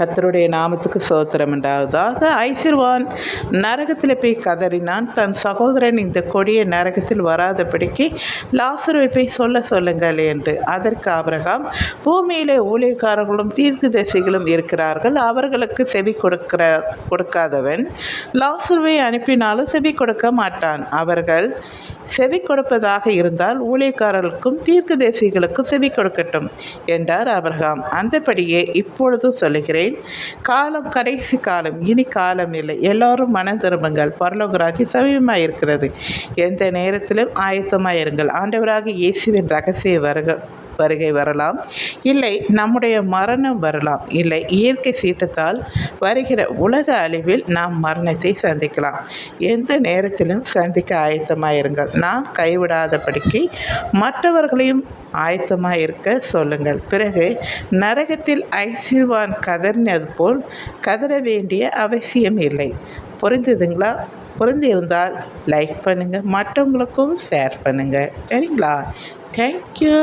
கர்த்தருடைய நாமத்துக்கு சோத்திரம் உண்டாவதாக. ஐசிர்வான் நரகத்தில் போய் கதறினான், தன் சகோதரன் இந்த கொடிய நரகத்தில் வராதபடிக்கு லாசருவை போய் சொல்லுங்கள் என்று. அதற்கு ஆபிரகாம், பூமியிலே ஊழியக்காரர்களும் தீர்க்கதரிசிகளும் இருக்கிறார்கள், அவர்களுக்கு செவி கொடுக்காதவன் லாசருவை அனுப்பினாலும் செவி கொடுக்க மாட்டான். அவர்கள் செவி கொடுப்பதாக இருந்தால் ஊழியக்காரர்களுக்கும் தீர்க்கதரிசிகளுக்கும் செவி கொடுக்கட்டும் என்றார் ஆபிரகாம். அந்தபடியே இப்பொழுதும் சொல்லுகிறேன், காலம் கடைசி காலம், இனி காலம் இல்லை. எல்லாரும் மனம் திரும்புங்கள், பரலோக ராஜ்யம் சமீபமாக இருக்கிறது. எந்த நேரத்திலும் ஆயத்தமாயிருங்கள். ஆண்டவராக இயேசுவின் ரகசிய வருகை வரலாம், இல்லை நம்முடைய மரணம் வரலாம், இல்லை இயற்கை சீற்றத்தால் வருகிற உலக அழிவில் நாம் மரணத்தை சந்திக்கலாம். எந்த நேரத்திலும் சந்திக்க ஆயத்தமாயிருங்கள். நாம் கைவிடாதபடிக்கு மற்றவர்களையும் ஆயத்தமாக இருக்க சொல்லுங்கள். பிறகு நரகத்தில் ஐசிர்வான் கதறினது போல் கதற வேண்டிய அவசியம் இல்லை. புரிந்துதுங்களா? புரிந்திருந்தால் லைக் பண்ணுங்கள், மற்றவங்களுக்கும் ஷேர் பண்ணுங்கள். சரிங்களா? தேங்க்யூ.